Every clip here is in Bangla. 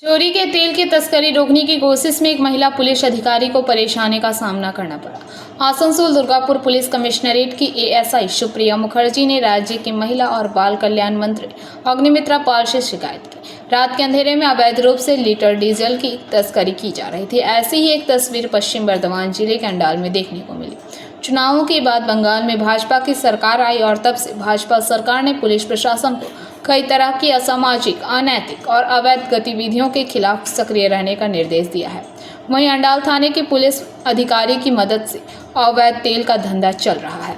चोरी के तेल की तस्करी रोकने की कोशिश में एक महिला पुलिस अधिकारी को परेशानी का सामना करना पड़ा। आसनसोल दुर्गापुर पुलिस कमिश्नरेट की एएसआई सुप्रिया मुखर्जी ने राज्य की महिला और बाल कल्याण मंत्री अग्निमित्रा पाल से शिकायत की। रात के अंधेरे में अवैध रूप से लीटर डीजल की तस्करी की जा रही थी। ऐसी ही एक तस्वीर पश्चिम बर्धमान जिले के अंडाल में देखने को मिली। चुनावों के बाद बंगाल में भाजपा की सरकार आई और तब से भाजपा सरकार ने पुलिस प्रशासन को कई तरह की असामाजिक, अनैतिक और अवैध गतिविधियों के खिलाफ सक्रिय रहने का निर्देश दिया है। वहीं अंडाल थाने के पुलिस अधिकारी की मदद से अवैध तेल का धंधा चल रहा है।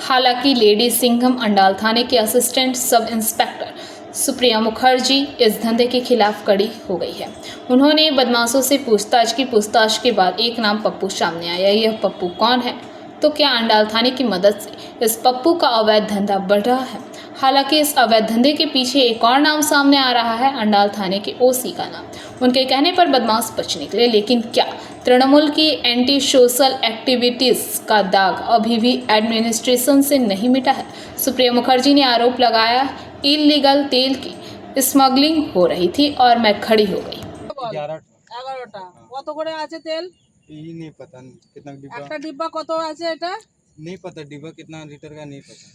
हालांकि लेडी सिंघम अंडाल थाने के assistant sub inspector Supriya Mukherjee इस धंधे के खिलाफ कड़ी हो गई है। उन्होंने बदमाशों से पूछताछ के बाद एक नाम पप्पू सामने आया। यह पप्पू कौन है? तो क्या अंडाल थाने की मदद से इस पप्पू का अवैध धंधा बढ़ रहा है? हालांकि इस अवैध धंधे के पीछे एक और नाम सामने आ रहा है, अंडाल थाने के ओसी का नाम। उनके कहने पर बदमाश बच निकले, लेकिन क्या तृणमूल की एंटी सोशल एक्टिविटीज का दाग अभी भी एडमिनिस्ट्रेशन से नहीं मिटा है? सुप्रिया मुखर्जी ने आरोप लगाया, इलीगल तेल की स्मगलिंग हो रही थी और मैं खड़ी हो गई। 11টা কত করে আছে তেল? यही नहीं पता कितना डिब्बा একটা ডিব্বা কত আছে এটা? नहीं पता डिब्बा कितना लीटर का नहीं पता।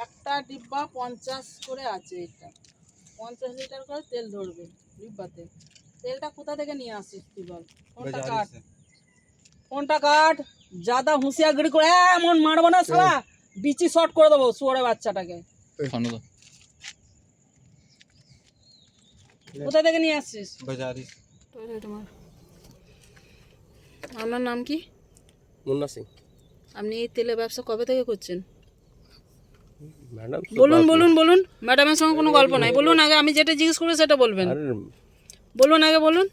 একটা ডিব্বা 50 করে আছে এটা। 50 লিটার করে তেল ধরবে ডিব্বাতে। তেলটা কোথা থেকে নিয়ে আসিস তুই বল? ফোনটা बाजारी কাট। से ফোনটা কাট। ज्यादा হুঁশিয়ারগিরি করে এমন মারবো না শালা। বিচি শর্ট করে দেবো শুয়োরের বাচ্চাটাকে। কোথা থেকে নিয়ে আসছিস? बाजारी से। আপনার নাম কি? মুন্না সিং। আপনি এই তেলের ব্যবসা কবে থেকে করছেন? ম্যাডাম বলুন বলুন বলুন। ম্যাডামের সঙ্গে কোনো গল্প নাই। বলুন আগে, আমি যেটা জিজ্ঞেস করবো সেটা বলবেন। আরে বলুন আগে বলুন।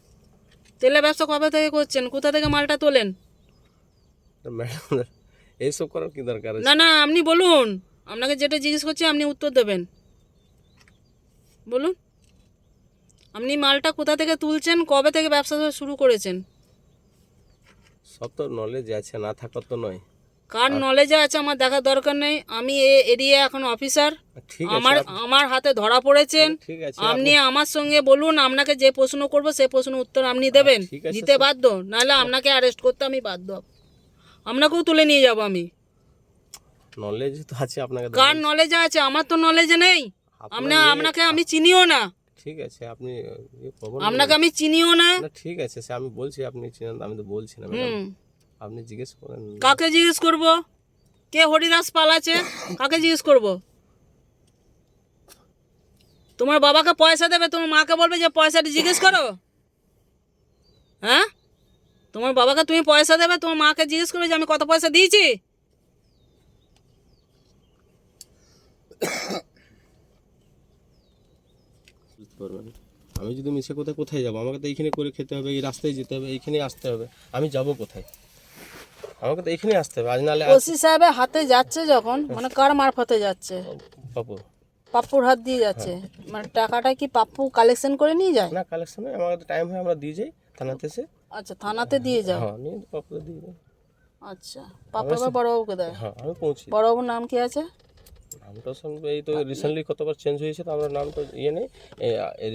তেলের ব্যবসা কবে থেকে করছেন? কোথা থেকে মালটা তোলেন? ম্যাডাম এইসব করার কি দরকার আছে? না না, আপনি বলুন। আপনাকে যেটা জিজ্ঞেস করছি আপনি উত্তর দেবেন। বলুন, আপনি মালটা কোথা থেকে তুলছেন, কবে থেকে ব্যবসা শুরু করেছেন? সব তো নলেজ আছে, না থাকার তো নয়। কার নলেজে আছে আমার দেখার দরকার নেই। আমি এরিয়া এখন অফিসার। ঠিক আছে আমার হাতে ধরা পড়েছেন। ঠিক আছে আপনি আমার সঙ্গে বলুন, আপনাকে যে প্রশ্ন করব সেই প্রশ্ন উত্তর আপনি দেবেন। ঠিক আছে, দিতে বাধ্য, নাহলে আপনাকে অ্যারেস্ট করতে আমি বাধ্য। আপনাকেও তুলে নিয়ে যাব আমি। নলেজ তো আছে আপনাকে। কার নলেজে আছে? আমার তো নলেজে নেই। আপনাকে আমি চিনিও না। ঠিক আছে আপনি আপনাকে আমি চিনিও না। না ঠিক আছে সে আমি বলছি আপনি চিনেন, আমি তো বলছি না ম্যাডাম। আপনি জিজ্ঞেস করেন। কাকে জিজ্ঞেস করব? কে হরিদাস পাল আছে? কাকে জিজ্ঞেস করব? তোমার বাবাকে পয়সা দেবে, তোমার মাকে বলবে যে পয়সাটা জিজ্ঞেস করো। হ্যাঁ, তোমার বাবাকে তুমি পয়সা দেবে, তোমার মাকে জিজ্ঞেস করবে যে আমি কত পয়সা দিয়েছি। বুঝতে পারবেন। আমি যদি মিশে কোথায় যাবো? আমাকে তো এইখানে করে খেতে হবে, এই রাস্তায় যেতে হবে, এইখানে আসতে হবে। আমি যাব কোথায়? আমাকে তো এখানে আসতে হবে। আজ নাহলে ওসি সাহেবের হাতে যাচ্ছে যখন, মানে কার মারফতে যাচ্ছে? পাপু পাপ্পুর হাত দিয়ে যাচ্ছে। মানে টাকাটা কি পাপ্পু কালেকশন করে নিয়ে যায়? না কালেকশন হয়, আমাকে টাইম হয় আমরা দিয়ে যাই থানাতে এসে। আচ্ছা, থানাতে দিয়ে যাও। হ্যাঁ নিয়ে পাপুকে দিয়ে যাই। আচ্ছা, পাপ্পু আবার বড়বাবুকে দেয়? হ্যাঁ আমি পৌঁছি। বড়বাবুর নাম কি আছে? নামটা সঙ্গে এই তো রিসেন্টলি কতবার চেঞ্জ হয়েছে, তো আমরা নাম তো ইয়ে নেই।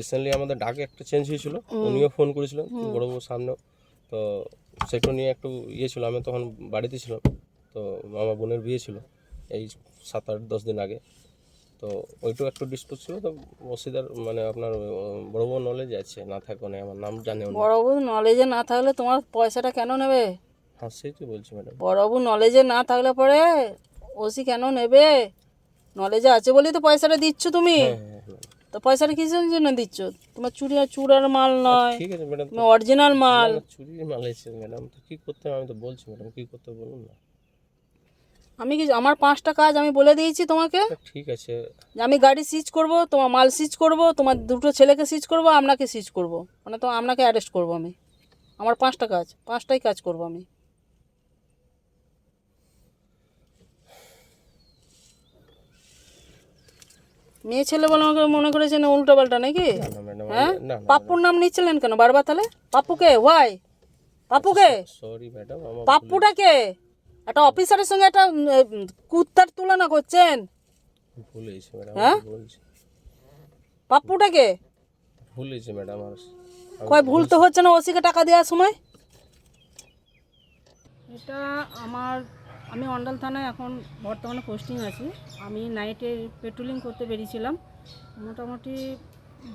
রিসেন্টলি আমাদের ডাকে একটা চেঞ্জ হয়েছিল, উনিও ফোন করেছিলেন বড়বাবুর সামনেও। তো সেটা নিয়ে একটু ইয়ে ছিল। আমি তখন বাড়িতে ছিলাম, তো আমার বোনের বিয়ে ছিল এই 7-8-10 দিন আগে। তো ওইটাও একটু ডিসপুট ছিল। তো ওসিদার মানে আপনার বড়বাবুর নলেজ আছে, না থাকো না আমার নাম জানে উনি। বড়বাবুর নলেজে না থাকলে তোমার পয়সাটা কেন নেবে? হ্যাঁ সেই তো বলছি ম্যাডাম। বড়বাবুর নলেজে না থাকলে পরে ওসি কেন নেবে? নলেজে আছে বলেই তো পয়সাটা দিচ্ছ তুমি। তো পয়সাটা কিসের জন্য দিচ্ছ? তোমার চুরার মাল নয়, ঠিক আছে ম্যাডাম, তোমার অরিজিনাল মাল। চুরির মাল এসেছে ম্যাডাম। তো কী করতে হবে আমি তো বলছি ম্যাডাম, কী করতে হবে বলুন না। আমি কি, আমার 5টা কাজ আমি বলে দিয়েছি তোমাকে। ঠিক আছে যে আমি গাড়ি সিজ করব, তোমার মাল সিজ করব, তোমার 2টো ছেলেকে সিজ করব, আপনাকে সিজ করব, মানে তো আপনাকে অ্যারেস্ট করব আমি। আমার 5টা কাজ, 5টাই কাজ করব আমি। মেয়ে ছেলে বলে আমাকে মনে করেছেন উল্টো পাল্টা নাকি? না ম্যাডাম হ্যাঁ, না পাপ্পুর নাম নিচ্ছিলেন কেন বারবার তাহলে? পাপ্পুকে ওয়াই? পাপ্পুকে? সরি ম্যাডাম আমার পাপ্পুটাকে একটা অফিসারের সঙ্গে একটা কুত্তার তুলনা করছেন। ভুল হয়েছে ম্যাডাম, হ্যাঁ? বলছি পাপ্পুটাকে ভুল হয়েছে ম্যাডাম আর কয় ভুল তো হচ্ছে না ওসিকে টাকা দেওয়ার সময়? এটা আমি অন্ডাল থানায় এখন বর্তমানে পোস্টিং আছি। আমি নাইটে পেট্রোলিং করতে বেরিয়েছিলাম, মোটামুটি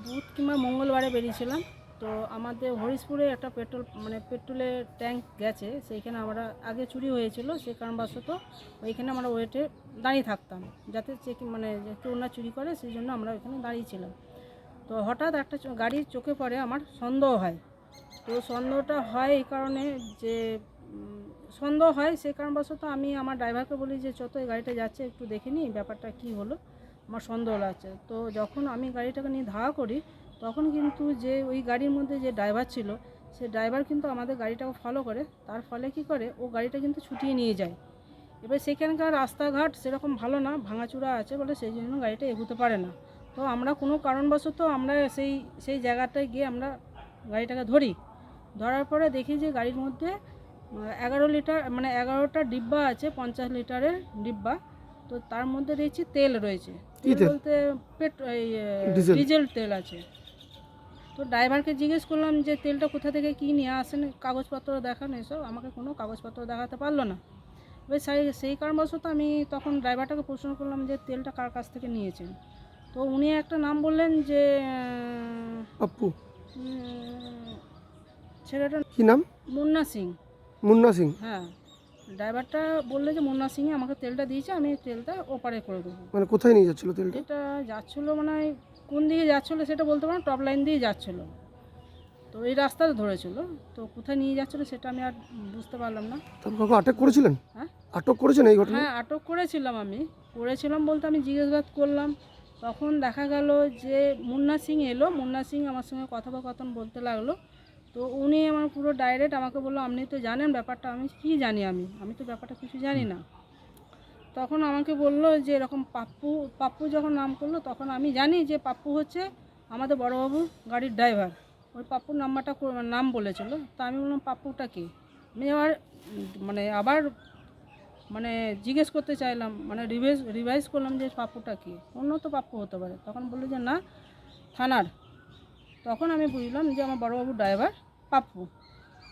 বুধ কিংবা মঙ্গলবারে বেরিয়েছিলাম। তো আমাদের হরিশপুরে একটা পেট্রোলের ট্যাঙ্ক গেছে, সেইখানে আমরা আগে চুরি হয়েছিল, সেই কারণবশত ওইখানে আমরা ওয়েটে দাঁড়িয়ে থাকতাম যাতে কেউ না চুরি করে, সেই জন্য আমরা ওইখানে দাঁড়িয়েছিলাম। তো হঠাৎ একটা গাড়ির চোখে পড়ে, আমার সন্দেহ হয়। তো সন্দেহটা হয় এই কারণে যে সন্দেহ হয় সেই কারণবশত আমি আমার ড্রাইভারকে বলি যে যত এই গাড়িটা যাচ্ছে একটু দেখে নিই ব্যাপারটা কী হলো, আমার সন্দেহ লাগছে। তো যখন আমি গাড়িটাকে নিয়ে ধাওয়া করি, তখন কিন্তু যে ওই গাড়ির মধ্যে যে ড্রাইভার ছিল, সে ড্রাইভার কিন্তু আমাদের গাড়িটাকে ফলো করে, তার ফলে কি করে ও গাড়িটা কিন্তু ছুটিয়ে নিয়ে যায়। এবার সেখানকার রাস্তাঘাট সেরকম ভালো না, ভাঙাচুরা আছে বলে সেই জন্য গাড়িটা এগোতে পারে না। তো আমরা কোনো কারণবশত আমরা সেই জায়গাটায় গিয়ে আমরা গাড়িটাকে ধরার পরে দেখি যে গাড়ির মধ্যে 11টা ডিব্বা আছে, 50 লিটারের ডিব্বা। তো তার মধ্যে দেখছি তেল রয়েছে, তেল বলতে ডিজেল তেল আছে। তো ড্রাইভারকে জিজ্ঞেস করলাম যে তেলটা কোথা থেকে কী নিয়ে আসেন, কাগজপত্র দেখান, এসব আমাকে কোনো কাগজপত্র দেখাতে পারলো না। এবার সেই কারণবশত আমি তখন ড্রাইভারটাকে প্রশ্ন করলাম যে তেলটা কার কাছ থেকে নিয়েছেন। তো উনি একটা নাম বললেন যে পাপ্পু। ছেলেটা কি নাম? মুন্না সিং। মুন্না সিং। হ্যাঁ, ড্রাইভারটা বললো যে মুন্না সিংই আমাকে তেলটা দিয়েছে, আমি তেলটা ওপারে করে দেবো। মানে কোথায় নিয়ে যাচ্ছিল তেলটা? এটা যাচ্ছিলো কোন দিকে যাচ্ছিলো সেটা বলতে পারো, টপ লাইন দিয়ে যাচ্ছিলো। তো এই রাস্তাটা ধরেছিল, তো কোথায় নিয়ে যাচ্ছিলো সেটা আমি আর বুঝতে পারলাম না। তারপর কাউকে আটক করেছিলেন? হ্যাঁ, আটক করেছেন এই ঘটনা? হ্যাঁ আটক করেছিলাম বলতে আমি জিজ্ঞাসাবাদ করলাম, তখন দেখা গেল যে মুন্না সিং এলো। মুন্না সিং আমার সঙ্গে কথোপকথন বলতে লাগলো। তো উনি আমার পুরো ডাইরেক্ট আমাকে বললো, আপনি তো জানেন ব্যাপারটা। আমি কি জানি, আমি তো ব্যাপারটা কিছু জানি না। তখন আমাকে বললো যে এরকম পাপ্পু যখন নাম করলো, তখন আমি জানি যে পাপ্পু হচ্ছে আমাদের বড়োবাবুর গাড়ির ড্রাইভার। ওই পাপ্পুর নাম বলেছিল। তা আমি বললাম পাপ্পুটা কে। আমি আবার জিজ্ঞেস করতে চাইলাম, রিভাইজ করলাম যে পাপ্পুটা কি, অন্য তো পাপ্পু হতে পারে। তখন বললো যে না, থানার। তখন আমি বুঝলাম যে আমার বড়োবাবুর ড্রাইভার পাপ্পু।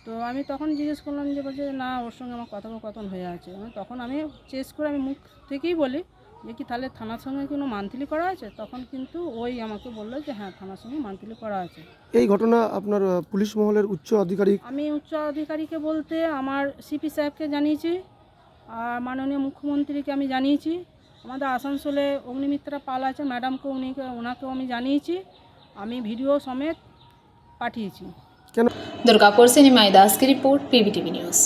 তো আমি তখন জিজ্ঞেস করলাম যে বলছে না, ওর সঙ্গে আমার কথোপকথন হয়ে আছে। তখন আমি চেস করে আমি মুখ থেকেই বলি যে কি তাহলে থানার সঙ্গে কোনো মান্থলি করা আছে। তখন কিন্তু ওই আমাকে বললো যে হ্যাঁ, থানার সঙ্গে মান্থলি করা আছে। এই ঘটনা আপনার পুলিশ মহলের উচ্চ আধিকারিক? আমি উচ্চ আধিকারিককে বলতে আমার সিপি সাহেবকে জানিয়েছি, আর মাননীয় মুখ্যমন্ত্রীকে আমি জানিয়েছি। আমাদের আসানসোলে অগ্নিমিত্রা পাল আছে ম্যাডামকে, ওনাকেও আমি জানিয়েছি। আমি ভিডিও সমেত পাঠিয়েছি। কেন? दुर्गापुर से निमाई दास की रिपोर्ट, पीबीटीवी न्यूज़।